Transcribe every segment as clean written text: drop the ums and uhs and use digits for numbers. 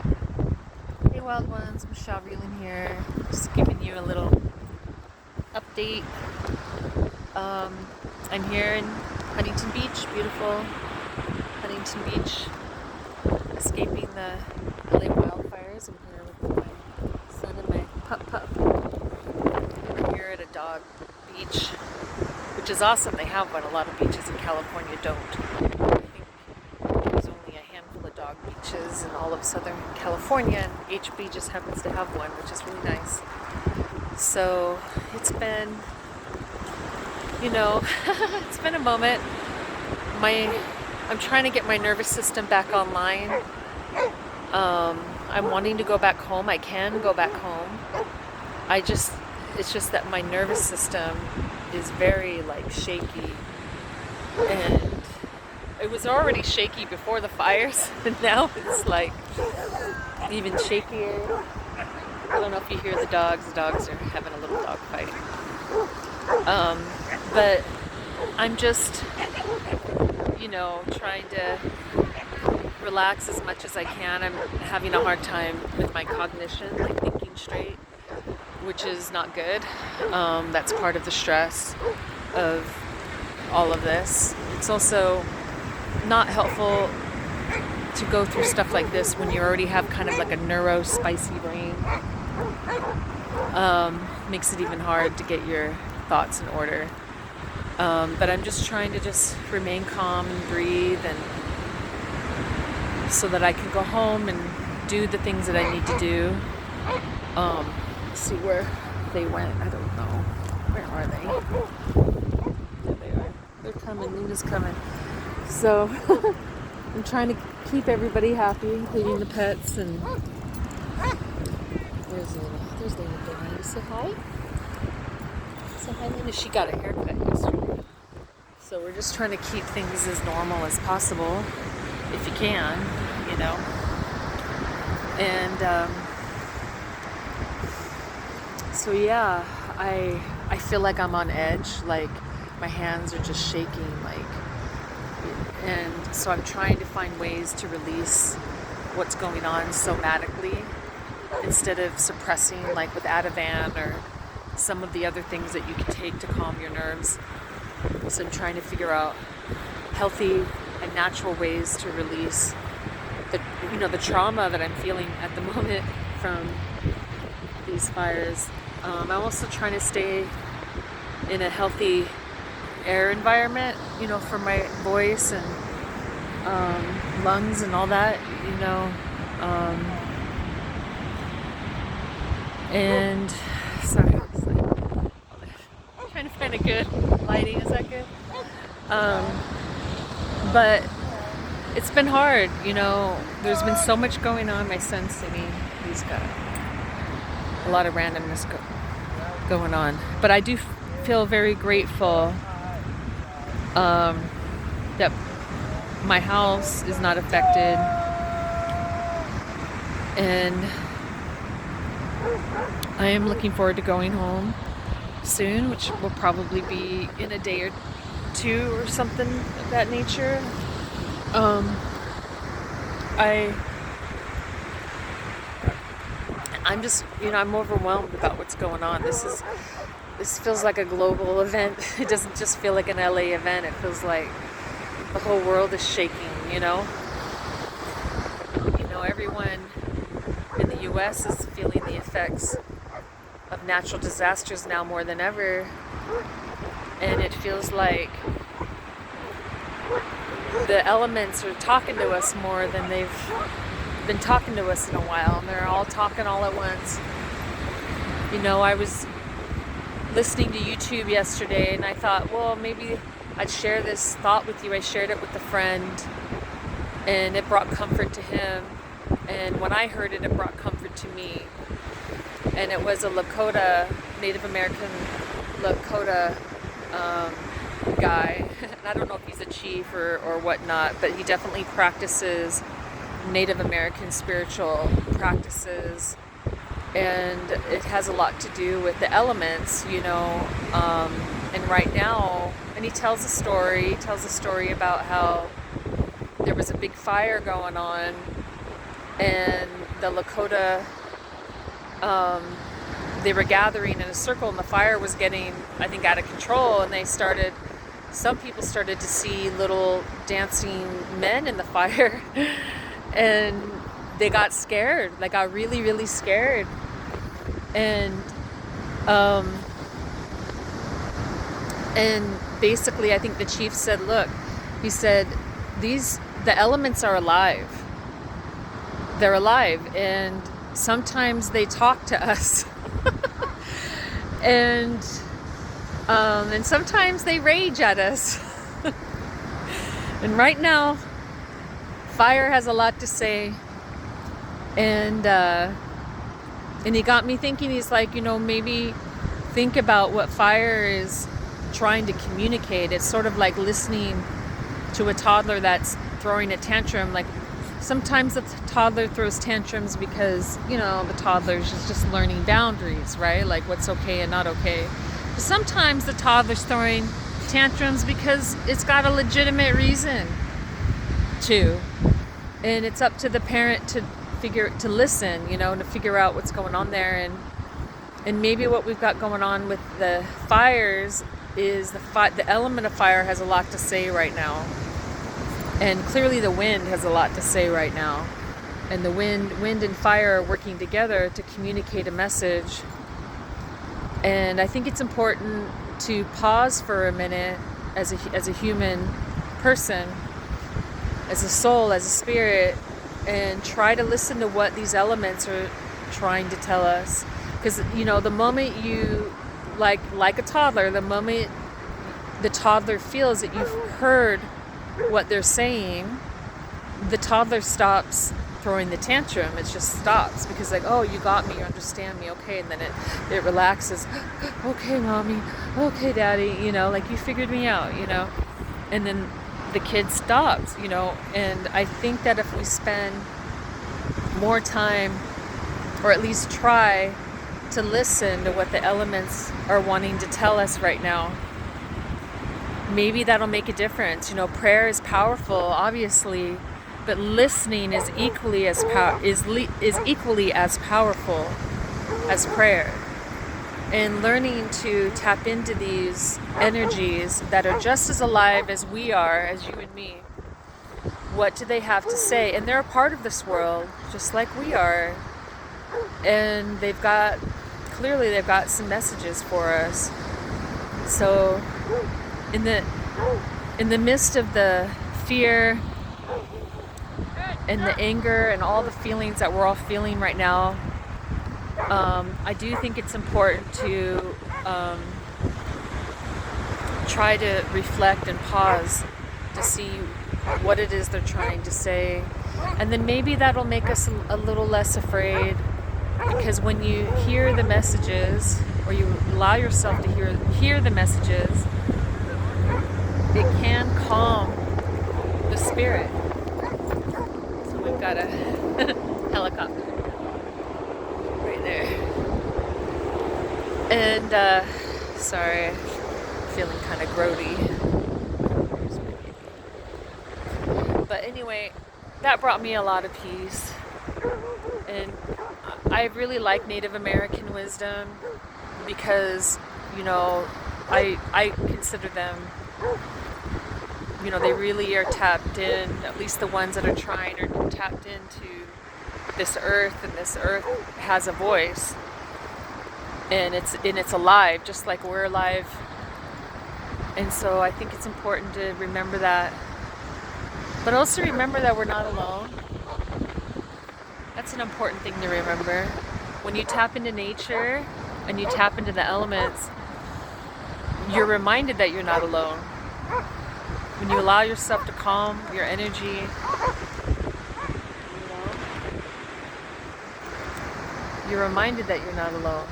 Hey wild ones, Michelle Reeling here. Just giving you a little update. I'm here in Huntington Beach, beautiful Huntington Beach, escaping the LA wildfires. I'm here with my son and my pup. We're here at a dog beach, which is awesome. They have one. A lot of beaches in California don't. I think there's only a handful of dog beaches in all of Southern California, and HB just happens to have one, which is really nice. So it's been, it's been a moment. I'm trying to get my nervous system back online. I'm wanting to go back home. I can go back home. It's just that my nervous system is very shaky, and it was already shaky before the fires, and now it's even shakier. I don't know if you hear the dogs. The dogs are having a little dog fight. But I'm just, trying to relax as much as I can. I'm having a hard time with my cognition, thinking straight, which is not good. That's part of the stress of all of this. It's also not helpful to go through stuff like this when you already have kind of like a spicy brain. Makes it even hard to get your thoughts in order. But I'm just trying to remain calm and breathe, and so that I can go home and do the things that I need to do. See where they went. I don't know. Where are they? There they are. They're coming. Luna's coming. So I'm trying to keep everybody happy, including the pets. And where's Luna? There's Luna. Can you say hi? Say hi, Luna. She got a haircut yesterday. So we're just trying to keep things as normal as possible, if you can, And so yeah, I feel like I'm on edge. My hands are just shaking. And so I'm trying to find ways to release what's going on somatically, instead of suppressing with Ativan or some of the other things that you can take to calm your nerves. So I'm trying to figure out healthy and natural ways to release the trauma that I'm feeling at the moment from these fires. I'm also trying to stay in a healthy air environment, for my voice and lungs and all that, and sorry, I'm trying to find a good lighting. Is that good? But it's been hard, there's been so much going on. My son's singing. He's got a lot of randomness going on. But I do feel very grateful that my house is not affected. And I am looking forward to going home soon, which will probably be in a day or two or something of that nature. I'm just, I'm overwhelmed about what's going on. This feels like a global event. It doesn't just feel like an LA event. It feels like the whole world is shaking, Everyone in the US is feeling the effects of natural disasters now more than ever. And it feels like the elements are talking to us more than they've been talking to us in a while. And they're all talking all at once. I was listening to YouTube yesterday, and I thought, well, maybe I'd share this thought with you. I shared it with a friend, and it brought comfort to him. And when I heard it, it brought comfort to me. And it was a Lakota, Native American Lakota guy. And I don't know if he's a chief or whatnot, but he definitely practices Native American spiritual practices. And it has a lot to do with the elements, and right now, and he tells a story about how there was a big fire going on, and the Lakota, they were gathering in a circle, and the fire was getting, I think, out of control, and some people started to see little dancing men in the fire, and they got scared, like got really, really scared. And basically, I think the chief said, look, he said, the elements are alive. They're alive, and sometimes they talk to us. and sometimes they rage at us. And right now, fire has a lot to say. And he got me thinking. He's like, maybe think about what fire is trying to communicate. It's sort of like listening to a toddler that's throwing a tantrum. Like sometimes the toddler throws tantrums because, the toddler's just learning boundaries, right? Like what's okay and not okay. But sometimes the toddler's throwing tantrums because it's got a legitimate reason to. And it's up to the parent to listen, to figure out what's going on there. And maybe what we've got going on with the fires is the element of fire has a lot to say right now. And clearly the wind has a lot to say right now. And the wind and fire are working together to communicate a message. And I think it's important to pause for a minute as a human person, as a soul, as a spirit, and try to listen to what these elements are trying to tell us. Because, the moment you, like a toddler, the moment the toddler feels that you've heard what they're saying, the toddler stops throwing the tantrum. It just stops because like, oh, you got me, you understand me, okay. And then it relaxes. Okay, mommy. Okay, daddy. Like you figured me out, And then the kid stops, And I think that if we spend more time, or at least try to listen to what the elements are wanting to tell us right now, maybe that'll make a difference. Prayer is powerful, obviously, but listening is equally as equally as powerful as prayer. And learning to tap into these energies that are just as alive as we are, as you and me. What do they have to say? And they're a part of this world, just like we are. And they've got some messages for us. So in the midst of the fear and the anger and all the feelings that we're all feeling right now, I do think it's important to try to reflect and pause to see what it is they're trying to say. And then maybe that'll make us a little less afraid, because when you hear the messages, or you allow yourself to hear the messages, it can calm the spirit. So we've got a helicopter right there. And sorry, feeling kind of grody. But anyway, that brought me a lot of peace. And I really like Native American wisdom because, I consider them, they really are tapped in, at least the ones that are trying are tapped into this earth, and this earth has a voice. And it's alive, just like we're alive. And so I think it's important to remember that. But also remember that we're not alone. That's an important thing to remember. When you tap into nature and you tap into the elements, you're reminded that you're not alone. When you allow yourself to calm your energy, you're reminded that you're not alone.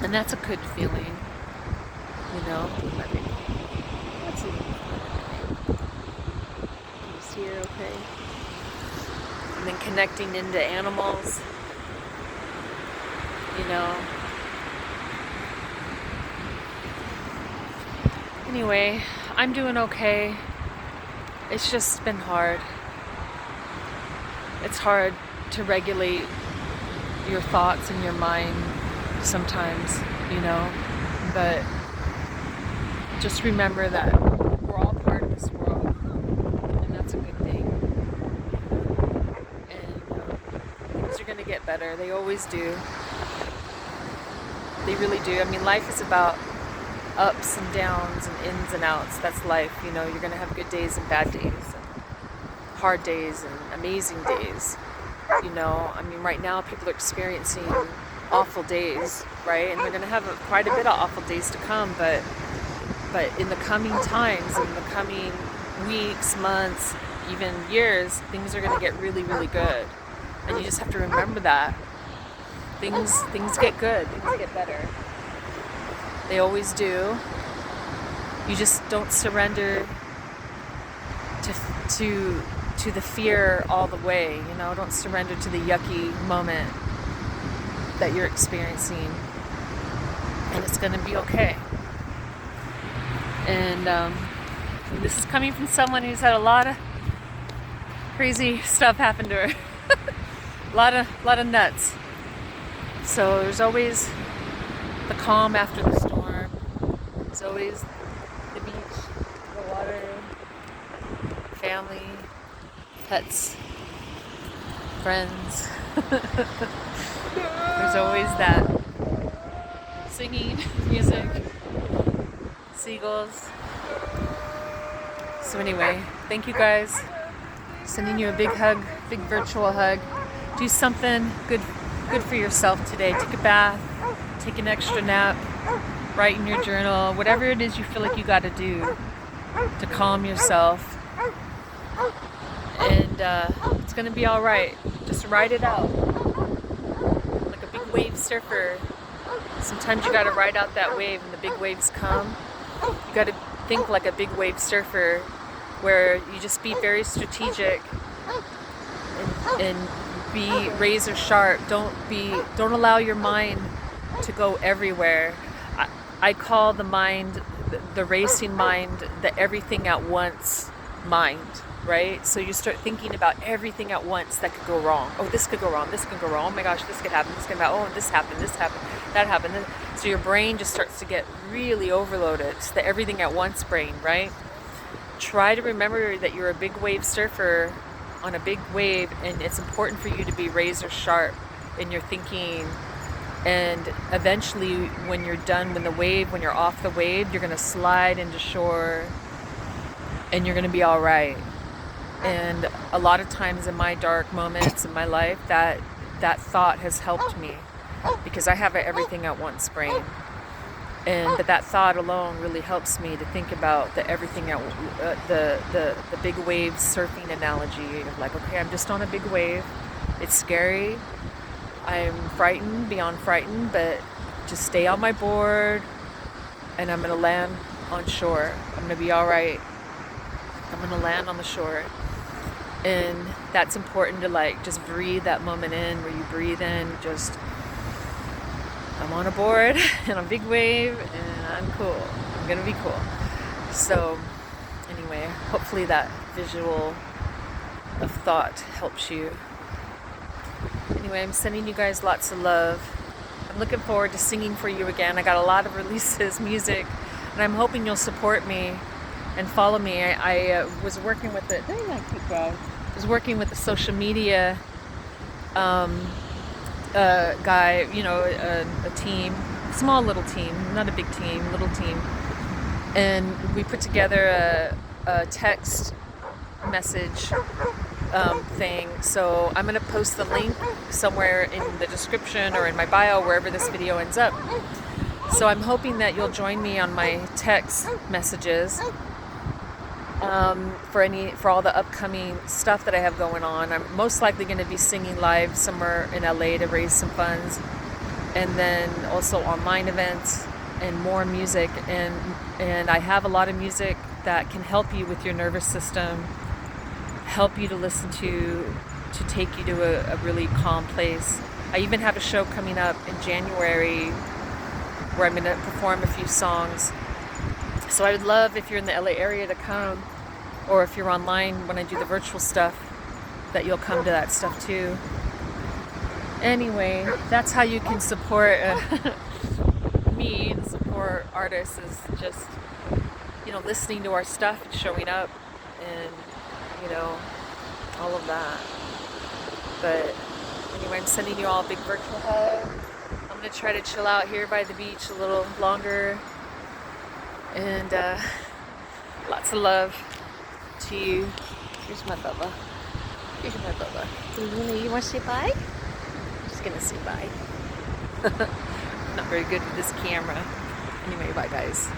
And that's a good feeling, Let's see. Can you see it okay? And then connecting into animals, Anyway, I'm doing okay. It's just been hard. It's hard to regulate your thoughts and your mind sometimes, you know, but just remember that we're all part of this world, and that's a good thing. And things are going to get better. They always do. They really do. I mean, life is about ups and downs and ins and outs. That's life. You know, you're going to have good days and bad days, and hard days and amazing days. You know, I mean, right now people are experiencing awful days, right? And they're going to have quite a bit of awful days to come, but in the coming times, in the coming weeks, months, even years, things are going to get really, really good. And you just have to remember that. Things get good, things get better. They always do. You just don't surrender to the fear all the way, you know, don't surrender to the yucky moment that you're experiencing, and it's going to be okay. And this is coming from someone who's had a lot of crazy stuff happen to her. a lot of nuts. So there's always the calm after the storm. There's always the beach, the water, family, pets, friends. There's always that singing, music, seagulls. So anyway, thank you guys. Sending you a big hug, big virtual hug. Do something good for yourself today. Take a bath, take an extra nap, write in your journal, whatever it is you feel like you got to do to calm yourself. And it's going to be all right. Just ride it out. Like a big wave surfer. Sometimes you got to ride out that wave and the big waves come. You got to think like a big wave surfer, where you just be very strategic and be razor sharp. Don't allow your mind to go everywhere. I call the mind, the racing mind, the everything at once mind, right? So you start thinking about everything at once that could go wrong. Oh, this could go wrong, this could go wrong, oh my gosh, this could happen, this could happen, oh, this happened, that happened. So your brain just starts to get really overloaded. It's the everything at once brain, right? Try to remember that you're a big wave surfer on a big wave, and it's important for you to be razor sharp in your thinking. And eventually, when you're done, when you're off the wave, you're going to slide into shore, and you're going to be all right. And a lot of times in my dark moments in my life, that thought has helped me, because I have an everything at once brain. And that thought alone really helps me to think about the everything at the big wave surfing analogy of like, okay, I'm just on a big wave. It's scary. I'm frightened, beyond frightened, but just stay on my board, and I'm gonna land on shore. I'm gonna be all right. I'm gonna land on the shore. And that's important to like just breathe that moment in, where you breathe in, just I'm on a board and a big wave, and I'm cool. I'm gonna be cool. So anyway, hopefully that visual of thought helps you. Anyway, I'm sending you guys lots of love. I'm looking forward to singing for you again. I got a lot of releases, music, and I'm hoping you'll support me and follow me. I was working with the social media guy, you know, a team, small little team, not a big team, little team, and we put together a text message thing. So I'm going to post the link somewhere in the description or in my bio, wherever this video ends up. So I'm hoping that you'll join me on my text messages for all the upcoming stuff that I have going on. I'm most likely going to be singing live somewhere in LA to raise some funds, and then also online events and more music. And I have a lot of music that can help you with your nervous system, help you to listen to take you to a really calm place. I even have a show coming up in January where I'm going to perform a few songs. So I would love, if you're in the LA area, to come, or if you're online when I do the virtual stuff, that you'll come to that stuff too. Anyway, that's how you can support me and support artists, is just, you know, listening to our stuff and showing up and, you know, all of that. But anyway, I'm sending you all a big virtual hug. I'm gonna try to chill out here by the beach a little longer, and lots of love to you. Here's my Bubba. Here's my Bubba. You want to say bye? I'm just gonna say bye. Not very good with this camera. Anyway, bye guys.